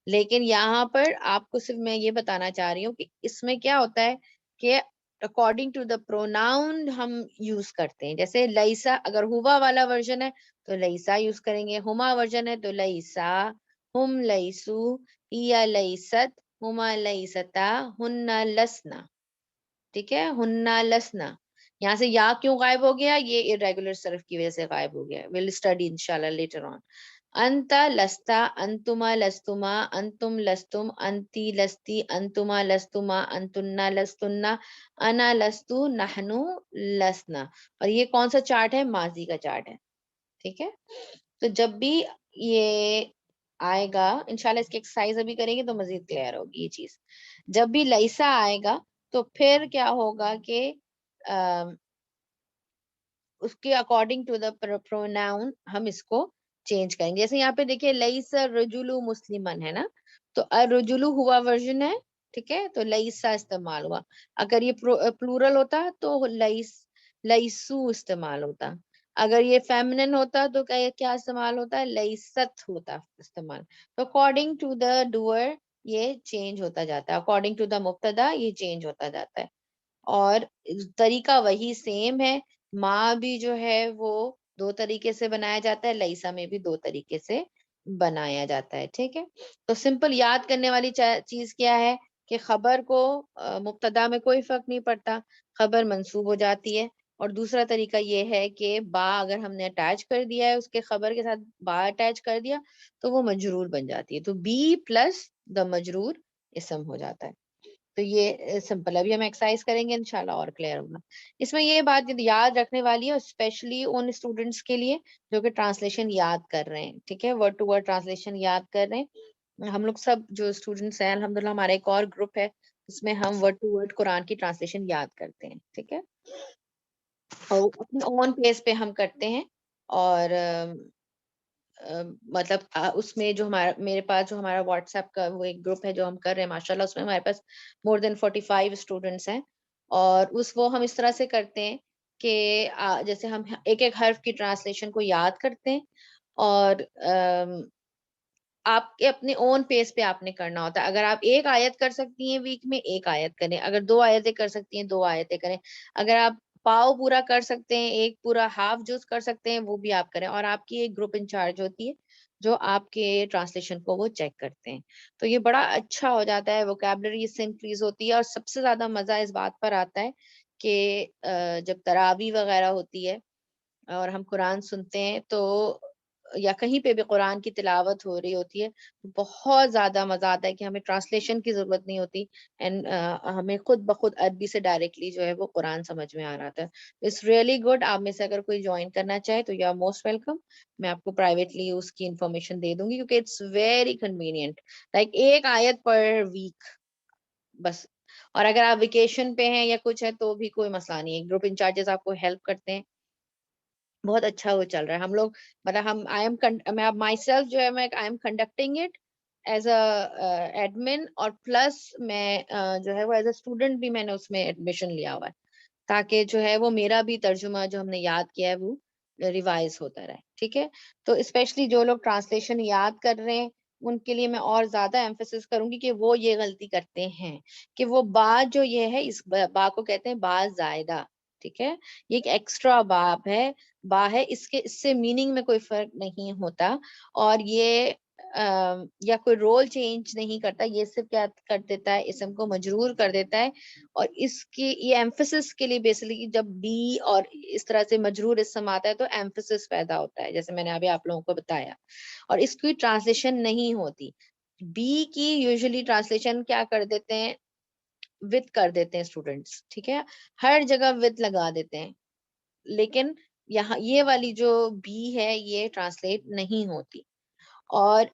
لیکن یہاں پر آپ کو صرف میں یہ بتانا چاہ رہی ہوں کہ اس میں کیا ہوتا ہے کہ اکارڈنگ ٹو دا پروناؤن ہم یوز کرتے ہیں. جیسے لیسا اگر ہوا والا ورژن ہے تو لیسا یوز کریں گے، ہما ورژن ہے تو لیسا، ہم لیسو، یا لیست، ہما لیستا، ہننا لسنا. ٹھیک ہے، ہننا لسنا. یہاں سے یا کیوں غائب ہو گیا، یہ irregular صرف کی وجہ سے غائب ہو گیا. we'll study inshallah later on. انتا لستا، انتما لستما، انتم لستم، انتی لستی، انتما لستما، انتنا لستنا، انا لستو، نحنو لسنا. اور یہ کون سا چارٹ ہے، ماضی کا چارٹ ہے. ٹھیک ہے. تو جب بھی یہ آئے گا انشاءاللہ اس کی ایکسرسائز ابھی کریں گے تو مزید کلیئر ہوگی یہ چیز. جب بھی لیسا آئے گا تو پھر کیا ہوگا کہ اس کے اکارڈنگ ٹو دا پروناؤن ہم اس کو چینج کریں گے. جیسے یہاں پہ دیکھیے لیسا رجلو مسلمن ہے نا, تو الرجلو ہوا ورژن ہے, ٹھیک ہے, تو لیسا استعمال ہوا. اگر یہ پلورل ہوتا تو لیسو استعمال ہوتا. اگر یہ فیمنن ہوتا تو کیا استعمال ہوتا ہے, لیست ہوتا استعمال. تو اکارڈنگ ٹو دا ڈوئر یہ چینج ہوتا جاتا ہے, اکارڈنگ ٹو دا مبتدا یہ چینج ہوتا جاتا ہے. اور طریقہ وہی سیم ہے. ماں بھی جو ہے وہ 2 طریقے سے بنایا جاتا ہے, لیسا میں بھی 2 طریقے سے بنایا جاتا ہے. ٹھیک ہے, تو سمپل یاد کرنے والی چیز کیا ہے کہ خبر کو مبتدا میں کوئی فرق نہیں پڑتا, خبر منصوب ہو جاتی ہے. اور دوسرا طریقہ یہ ہے کہ با اگر ہم نے اٹیچ کر دیا ہے اس کے خبر کے ساتھ با اٹیچ کر دیا تو وہ مجرور بن جاتی ہے, تو بی پلس دا مجرور اسم ہو جاتا ہے. تو یہ سمپل. ابھی ہم ایکسرسائز کریں گے انشاءاللہ اور کلیئر ہوگا. اس میں یہ بات یاد رکھنے والی ہے اسپیشلی ان اسٹوڈنٹس کے لیے جو کہ ٹرانسلیشن یاد کر رہے ہیں. ٹھیک ہے, ورڈ ٹو ورڈ ٹرانسلیشن یاد کر رہے ہیں. ہم لوگ سب جو اسٹوڈنٹس ہیں الحمدللہ ہمارا ایک اور گروپ ہے اس میں ہم ورڈ ٹو ورڈ قرآن کی ٹرانسلیشن یاد کرتے ہیں. ٹھیک ہے, اور اپنے اون پیس پہ ہم کرتے ہیں. اور مطلب اس میں جو میرے پاس جو ہمارا واٹس ایپ کا وہ ایک گروپ ہے جو ہم کر رہے ہیں ماشاءاللہ, اس میں ہمارے پاس مور دین 45 اسٹوڈنٹس ہیں. اور وہ ہم اس طرح سے کرتے ہیں کہ جیسے ہم ایک ایک حرف کی ٹرانسلیشن کو یاد کرتے ہیں, اور آپ کے اپنے اون پیس پہ آپ نے کرنا ہوتا ہے. اگر آپ ایک آیت کر سکتی ہیں ویک میں ایک آیت کریں, اگر 2 آیتیں کر سکتی ہیں 2 آیتیں کریں, اگر آپ پاؤ پورا کر سکتے ہیں ایک پورا ہاف جز کر سکتے ہیں وہ بھی آپ کریں. اور آپ کی ایک گروپ انچارج ہوتی ہے جو آپ کے ٹرانسلیشن کو وہ چیک کرتے ہیں. تو یہ بڑا اچھا ہو جاتا ہے, ووکیبلری اس سے انکریز ہوتی ہے. اور سب سے زیادہ مزہ اس بات پر آتا ہے کہ جب تراویح وغیرہ ہوتی ہے اور ہم قرآن سنتے ہیں تو یا کہیں پہ بھی قرآن کی تلاوت ہو رہی ہوتی ہے بہت زیادہ مزہ آتا ہے کہ ہمیں ٹرانسلیشن کی ضرورت نہیں ہوتی, اینڈ ہمیں خود بخود عربی سے ڈائریکٹلی جو ہے وہ قرآن سمجھ میں آ رہا تھا. It's really good. آپ میں سے اگر کوئی جوائن کرنا چاہے تو یو آر موسٹ ویلکم. میں آپ کو پرائیویٹلی اس کی انفارمیشن دے دوں گی کیونکہ اٹس ویری کنوینئنٹ, لائک ایک آیت پر ویک بس. اور اگر آپ ویکیشن پہ ہیں یا کچھ ہے تو بھی کوئی مسئلہ نہیں ہے, گروپ انچارجز آپ کو ہیلپ کرتے ہیں. بہت اچھا وہ چل رہا ہے. ہم لوگ مطلب میں مائی سیلف جو ہے میں I am conducting it as a admin, اور پلس میں جو ہے وہ ایز اے اسٹوڈنٹ بھی میں نے اس میں ایڈمیشن لیا ہوا ہے تاکہ جو ہے وہ میرا بھی ترجمہ جو ہم نے یاد کیا ہے وہ ریوائز ہوتا رہے. ٹھیک ہے, تو اسپیشلی جو لوگ ٹرانسلیشن یاد کر رہے ہیں ان کے لیے میں اور زیادہ ایمفیسس کروں گی کہ وہ یہ غلطی کرتے ہیں کہ وہ با جو یہ ہے اس با کو کہتے ہیں با زائدہ. ٹھیک ہے, یہ ایک ایکسٹرا باب ہے, با ہے, اس سے میننگ میں کوئی فرق نہیں ہوتا. اور یہ یا کوئی رول چینج نہیں کرتا, یہ صرف کیا کر دیتا ہے اسم کو مجرور کر دیتا ہے. اور اس کی یہ ایمفیسس کے لیے بیسیکلی جب بی اور اس طرح سے مجرور اسم آتا ہے تو ایمفیسس پیدا ہوتا ہے جیسے میں نے ابھی آپ لوگوں کو بتایا. اور اس کی ٹرانسلیشن نہیں ہوتی. بی کی یوزلی ٹرانسلیشن کیا کر دیتے ہیں, وتھ کر دیتے ہیں اسٹوڈینٹس. ٹھیک ہے, ہر جگہ وتھ لگا دیتے ہیں, لیکن یہاں یہ والی جو بی ہے یہ ٹرانسلیٹ نہیں ہوتی. اور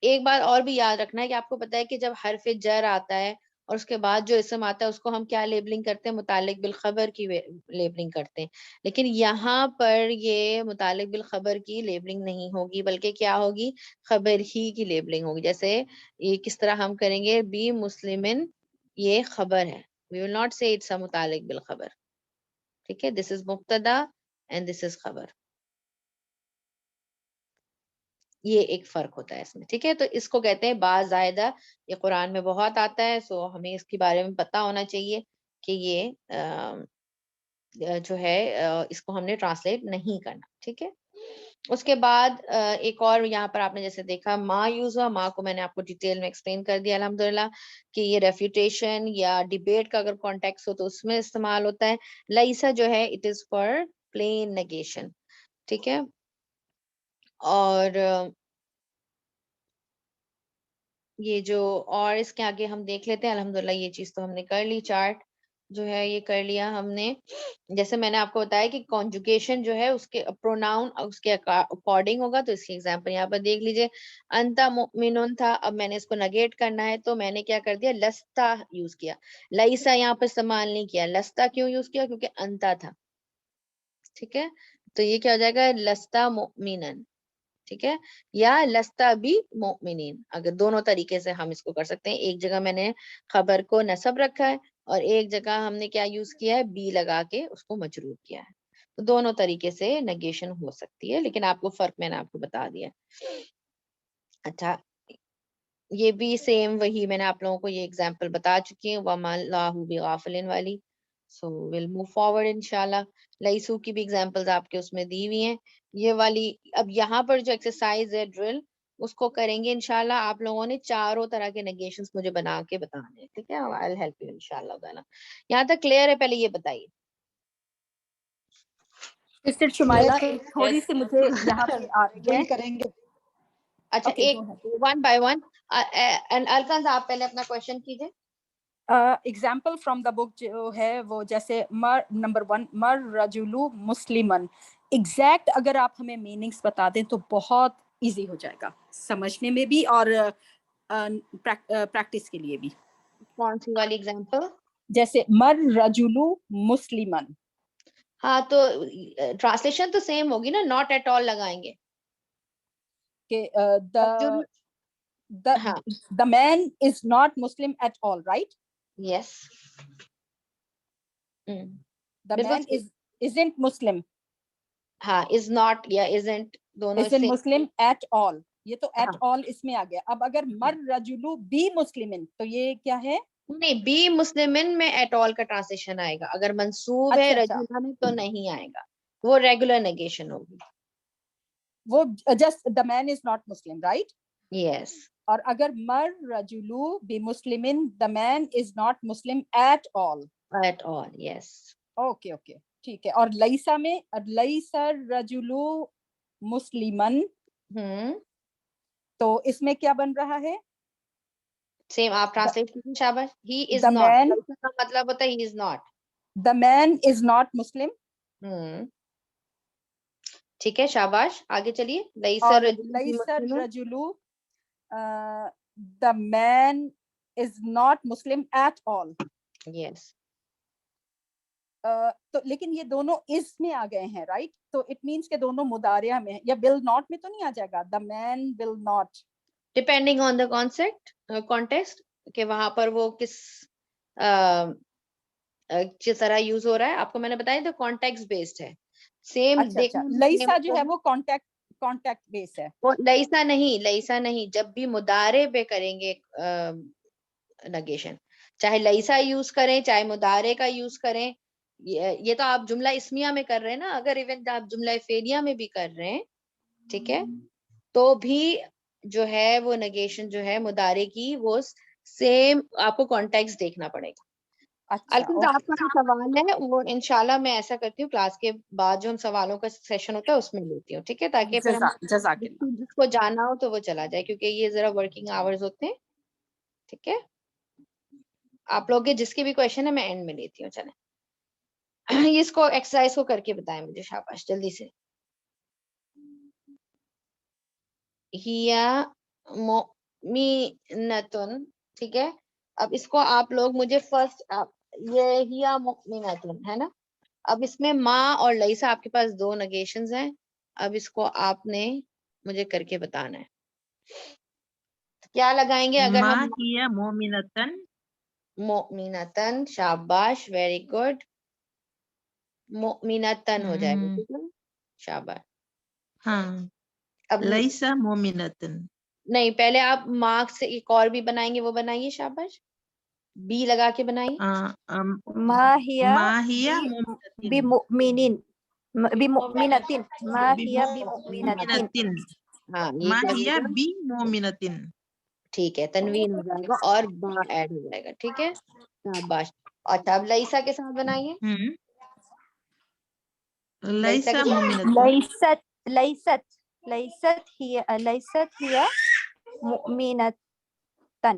ایک بات اور بھی یاد رکھنا ہے کہ آپ کو پتا ہے کہ جب حرف جر آتا ہے اور اس کے بعد جو اسم آتا ہے اس کو ہم کیا لیبلنگ کرتے ہیں, متعلق بالخبر کی لیبلنگ کرتے ہیں. لیکن یہاں پر یہ متعلق بالخبر کی لیبلنگ نہیں ہوگی بلکہ کیا ہوگی, خبر ہی کی لیبلنگ ہوگی. جیسے یہ کس طرح ہم کریں گے, بی مسلمن یہ خبر ہے, we will not say it's a متعلق بالخبر. ٹھیک ہے, this is مبتدا and this is خبر. یہ ایک فرق ہوتا ہے اس میں. ٹھیک ہے, تو اس کو کہتے ہیں با زائدہ. یہ قرآن میں بہت آتا ہے, سو ہمیں اس کے بارے میں پتا ہونا چاہیے کہ یہ جو ہے اس کو ہم نے ٹرانسلیٹ نہیں کرنا. ٹھیک ہے, اس کے بعد ایک اور یہاں پر آپ نے جیسے دیکھا ماں یوز ہوا, ماں کو میں نے آپ کو ڈیٹیل میں ایکسپلین کر دیا الحمدللہ کہ یہ ریفیوٹیشن یا ڈیبیٹ کا اگر کانٹیکس ہو تو اس میں استعمال ہوتا ہے. لیسا جو ہے it is for plain negation. ٹھیک ہے, اور یہ جو اور اس کے آگے ہم دیکھ لیتے ہیں. الحمدللہ یہ چیز تو ہم نے کر لی چارٹ. جو ہے یہ کر لیا ہم نے. جیسے میں نے آپ کو بتایا کہ کانجوگیشن جو ہے اس کے پروناؤن اس کے اکارڈنگ ہوگا. تو اس کی ایگزامپل یہاں پر دیکھ لیجیے. انتا مؤمنون تھا, اب میں نے اس کو نگیٹ کرنا ہے تو میں نے کیا کر دیا, لستا یوز کیا. لئیسا یہاں پر استعمال نہیں کیا. لستا کیوں یوز کیا, کیونکہ انتا تھا. ٹھیک ہے, تو یہ کیا ہو جائے گا, لستا مؤمنن. ٹھیک ہے, یا لستا بھی مؤمنین. اگر دونوں طریقے سے ہم اس کو کر سکتے ہیں. ایک جگہ میں نے خبر کو نصب رکھا ہے اور ایک جگہ ہم نے کیا یوز کیا ہے, بی لگا کے اس کو مجرور کیا ہے. تو دونوں طریقے سے نگیشن ہو سکتی ہے, لیکن آپ کو فرق میں نے آپ کو بتا دیا. اچھا, یہ بھی سیم وہی میں نے آپ لوگوں کو یہ ایگزامپل بتا چکی ہوں, وَمَا اللَّهُ بِغَافِلٍ والی. سو ویل موو فارورڈ انشاءاللہ. لئیسو کی بھی ایگزامپلز آپ کے اس میں دی ہوئی ہیں. یہ والی اب یہاں پر جو ایکسرسائز ہے ڈرل, اس کو کریں گے انشاءاللہ. آپ لوگوں نے چاروں طرح کے نیگیشنز مجھے بنا کے بتانے ہیں. ٹھیک ہے, I'll help you انشاءاللہ تعالیٰ. یہاں تک کلیئر ہے, پہلے یہ بتائیے. سسٹر شمائلہ تھوڑی سی مجھے یہاں پہ آ رہی ہے. کریں گے. اچھا, ایک ون بائی ون. الکاز آپ پہلے اپنا کوشچن کیجئے. ایگزامپل فرام دا بک جو ہے وہ جیسے نمبر 1 مر رجلو مسلمن. ایگزیکٹ اگر آپ ہمیں میننگس بتا دیں تو بہت ایزی ہو جائے گا سمجھنے میں بھی اور پریکٹس کے لیے بھی. کون سی والی ایگزامپل؟ جیسے مر رجلو مسلمن. ہاں, تو ٹرانسلیشن تو سیم ہوگی نا, ناٹ ایٹ آل لگائیں گے کہ ہاں, the man is not Muslim at all, right? Yes. The man isn't Muslim. ہاں, از ناٹ یا isn't دونوں isn't Muslim at all. یہ تو at ہاں all اس میں آ گیا. اب اگر مر رجلو بی مسلمن تو یہ کیا ہے؟ نہیں, بی مسلمن میں ایٹ آل کا ٹرانسلیشن آئے گا. اگر منصوب ہے رجولہ میں تو نہیں آئے گا, وہ ریگولر نیگیشن ہوگی. وہ just the man is not Muslim, right? یس. اور اگر مر رجلو بی مسلمن the man is not Muslim at all. At all, yes. Okay okay ٹھیک ہے. اور لیسا میں لیسا رجلو مسلمن تو اس میں کیا بن رہا ہے؟ سیم آپ ٹرانسلیٹ کیجیے. شاباش. He is The not man, کا مطلب ہوتا ہے he is not. the man is not Muslim. ٹھیک ہے, شاباش. آگے چلیے. اور لیسا لیسا رجلو the man is not Muslim at all. یس. تو لیکن یہ دونوں اس میں آ گئے ہیں رائٹ, تو اٹ مینس کہ دونوں مضارعہ میں یا will not میں تو نہیں آ جائے گا. the man will not, depending on the context کہ وہاں پر وہ کس کس طرح یوز ہو رہا ہے. آپ کو میں نے بتایا تو کانٹیکسٹ بیسڈ ہے. سیم اچھا لیسا جو ہے وہ کانٹیکٹ بیس ہے. لیسا نہیں, لیسا نہیں, جب بھی مضارع پہ کریں گے نگیشن, چاہے لیسا یوز کریں چاہے مضارع کا یوز کریں. یہ تو آپ جملہ اسمیہ میں کر رہے ہیں نا, اگر ایون آپ جملہ فعلیہ میں بھی کر رہے ہیں, ٹھیک ہے, تو بھی جو ہے وہ نگیشن جو ہے مضارع کی وہ سیم آپ کو کانٹیکسٹ دیکھنا پڑے گا. الکن آپ کا جو سوال ہے وہ انشاءاللہ میں ایسا کرتی ہوں کلاس کے بعد جو ہم سوالوں کا سیشن ہوتا ہے اس میں لیتی ہوں. ٹھیک ہے, تاکہ پھر ہم جس کو جانا ہو تو وہ چلا جائے, کیونکہ یہ ذرا ورکنگ آورز ہوتے ہیں. ٹھیک ہے, آپ لوگ کے جس کی بھی کویشچن ہے میں اینڈ میں لیتی ہوں. چلیں اس کو ایکسرسائز کو کر کے بتائیں مجھے. شاباش, جلدی سے. ہیا مؤمنتن. ٹھیک ہے, اب اس کو آپ لوگ مجھے فرسٹ یہ ہیا مؤمنتن ہے نا, اب اس میں ماں اور لیسا آپ کے پاس دو نگیشنز ہیں. اب اس کو آپ نے مجھے کر کے بتانا ہے. کیا لگائیں گے اگر ہم ہیا مومنتن. مؤمنتن, شاباش, ویری گڈ. مؤمنتن ہو جائے گا. ٹھیک ہے, شاباش. ہاں, اب لیسا مومنتن نہیں, پہلے آپ مارکس سے ایک اور بھی بنائیں گے, وہ بنائیے. شاباش, بی لگا کے بنائیے. ما ہیا مومنتن بمؤمنین بمؤمنتن ما ہیا بمؤمنتن. ہاں, ما یہ ہیا بی مومنتن. ٹھیک ہے, تنوین ہو جائے گا اور با ایڈ ہو جائے گا. ٹھیک ہے, شاباش. اور اب لیسا کے ساتھ بنائیے. لیسا مومنتن. لیست ہی مؤمنتن.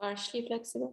partially flexible.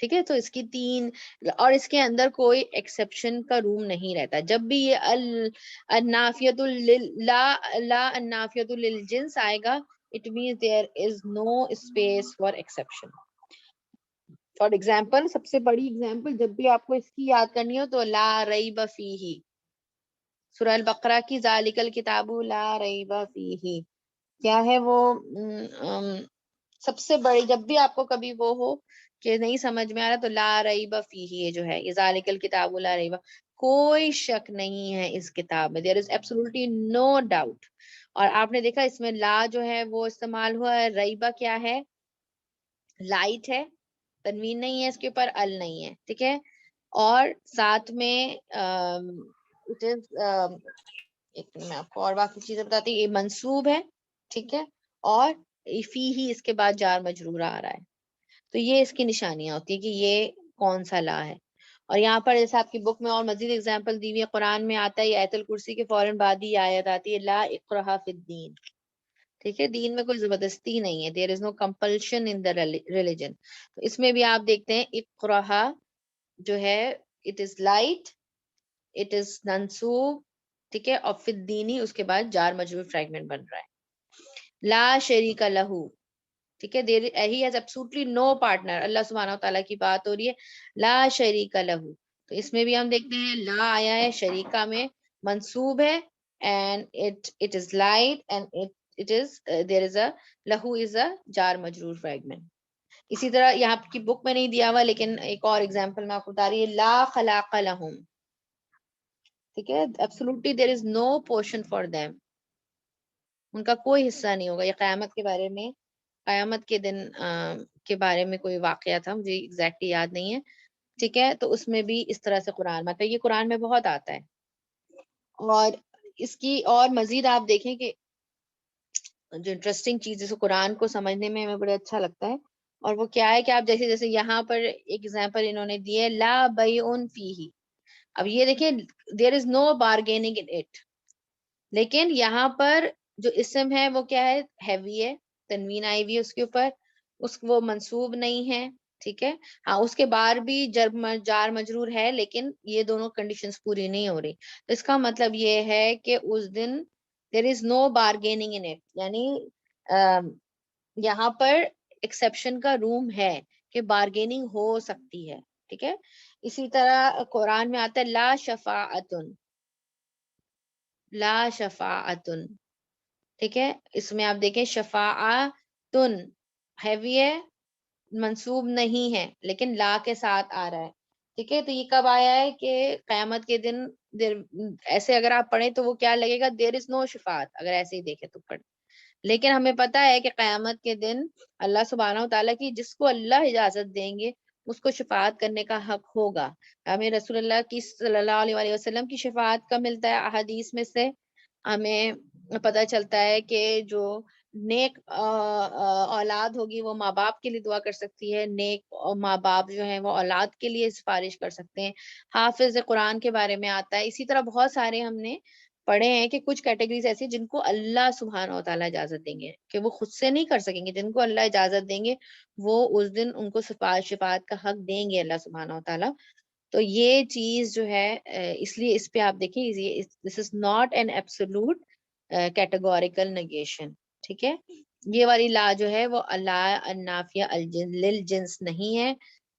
ٹھیک ہے. تو اس کی 3 اور اس کے اندر کوئی ایکسیپشن کا روم نہیں رہتا. جب بھی یہ النافیۃ لا النافیۃ للجنس آئے گا, it means there is no space for exception. For example, سب سے بڑی ایگزامپل جب بھی آپ کو اس کی یاد کرنی ہو تو لا ریب فیہ, سورہ البقرہ کی ذالک الکتاب لا ریب فیہ, کیا ہے وہ سب سے بڑی. جب بھی آپ کو کبھی وہ ہو کہ نہیں سمجھ میں آ رہا تو لا ریب فیہ یہ جو ہے, یہ ذالک الکتاب لا ریب, کوئی شک نہیں ہے اس کتاب میں, there is absolutely no doubt. اور آپ نے دیکھا اس میں لا جو ہے وہ استعمال ہوا ہے, ریبہ کیا ہے, لائٹ ہے, تنوین نہیں ہے اس کے اوپر, ال نہیں ہے, ٹھیک ہے. اور ساتھ میں ایک میں آپ کو اور باقی چیزیں بتاتی ہوں, یہ منصوب ہے, ٹھیک ہے, اور فی ہی اس کے بعد جار مجرور آ رہا ہے. تو یہ اس کی نشانیاں ہوتی ہیں کہ یہ کون سا لا ہے. اور یہاں پر جیسے آپ کی بک میں اور مزید اگزامپل دی ہوئی ہے, قرآن میں آتا ہے آیت الکرسی کے فوراً بعد ہی آیت آتی ہے لا اکرہ فی الدین, ٹھیک ہے, دین میں کوئی زبردستی نہیں ہے, there is no compulsion in the religion. تو اس میں بھی آپ دیکھتے ہیں اقرہ جو ہے it is light, it is منصوب, ٹھیک ہے, اور فی الدینی اس کے بعد جار مجرور فریگمنٹ بن رہا ہے. لا شریک لہو, ٹھیک ہے, he has absolutely no partner, اللہ سبحانہ وتعالیٰ کی بات ہو رہی ہے, لا شریک لہو. تو اس میں بھی ہم دیکھتے ہیں لا آیا ہے شریکہ میں, منصوب ہے, and it is light, and it is there is a lahu is a jar majroor fragment. اسی طرح یہاں کی بک میں نہیں دیا ہوا لیکن ایک اور ایگزامپل میں آپ کو بتا رہی ہے, لا خلاق لہم, ٹھیک ہے, absolutely there is no portion for them, ان کا کوئی حصہ نہیں ہوگا. یہ قیامت کے بارے میں, قیامت کے دن کے بارے میں کوئی واقعہ تھا, مجھے ایگزیکٹلی یاد نہیں ہے, ٹھیک ہے. تو اس میں بھی اس طرح سے قرآن میں, یہ قرآن میں بہت آتا ہے. اور اس کی اور مزید آپ دیکھیں کہ جو انٹرسٹنگ چیز جس کو قرآن کو سمجھنے میں ہمیں بڑا اچھا لگتا ہے, اور وہ کیا ہے کہ آپ جیسے جیسے یہاں پر ایگزامپل انہوں نے دی ہے لا بیع فیہ, اب یہ دیکھیں there is no bargaining in it, لیکن یہاں پر جو اسم ہے وہ کیا ہے, ہیوی ہے, تنوین آئی ہوئی ہے اس کے اوپر, وہ منصوب نہیں ہے, ٹھیک ہے. ہاں اس کے بعد بھی جار مجرور ہے, لیکن یہ دونوں کنڈیشنز پوری نہیں ہو رہی. تو اس کا مطلب یہ ہے کہ اس دن there is no bargaining in it, یعنی یہاں پر ایکسیپشن کا روم ہے کہ بارگیننگ ہو سکتی ہے, ٹھیک ہے. اسی طرح قرآن میں آتا ہے لا شفاعتن, لا شفاعتن, ٹھیک ہے. اس میں آپ دیکھیں شفاعتن ہیوی ہے, منصوب نہیں ہے, لیکن لا کے ساتھ آ رہا ہے, ٹھیک ہے. تو یہ کب آیا ہے کہ قیامت کے دن ایسے اگر آپ پڑھیں تو وہ کیا لگے گا, دیر از نو شفاعت, اگر ایسے ہی دیکھیں تو پڑھ. لیکن ہمیں پتا ہے کہ قیامت کے دن اللہ سبحانہ وتعالیٰ کی جس کو اللہ اجازت دیں گے اس کو شفاعت کرنے کا حق ہوگا. ہمیں رسول اللہ کی صلی اللہ علیہ وسلم کی شفاعت کا ملتا ہے احادیث میں سے, ہمیں پتہ چلتا ہے کہ جو نیک اولاد ہوگی وہ ماں باپ کے لیے دعا کر سکتی ہے, نیک ماں باپ جو ہیں وہ اولاد کے لیے سفارش کر سکتے ہیں. حافظ قرآن کے بارے میں آتا ہے. اسی طرح بہت سارے ہم نے پڑھے ہیں کہ کچھ کیٹیگریز ایسی جن کو اللہ سبحانہ و تعالیٰ اجازت دیں گے کہ وہ خود سے نہیں کر سکیں گے, جن کو اللہ اجازت دیں گے وہ اس دن ان کو شفاعت کا حق دیں گے اللہ سبحانہ و تعالیٰ. تو یہ چیز جو ہے اس لیے اس پہ آپ دیکھیں this is not an absolute categorical negation, ٹھیک ہے. یہ والی لا جو ہے وہ اللہ النافیہ للجنس نہیں ہے.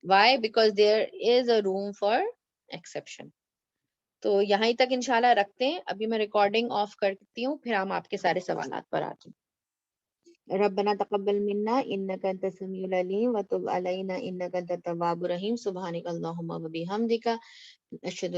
Why? Because there is a room for exception. تو یہاں تک انشاءاللہ رکھتے ہیں, ابھی میں ریکارڈنگ آف کرتی ہوں, پھر ہم آپ کے سارے سوالات پر آتے ہیں. ربنا تقبل منا انک انت السمیع العلیم وتب علینا انک انت التواب الرحیم. سبحانک اللہم و بحمدک اشہد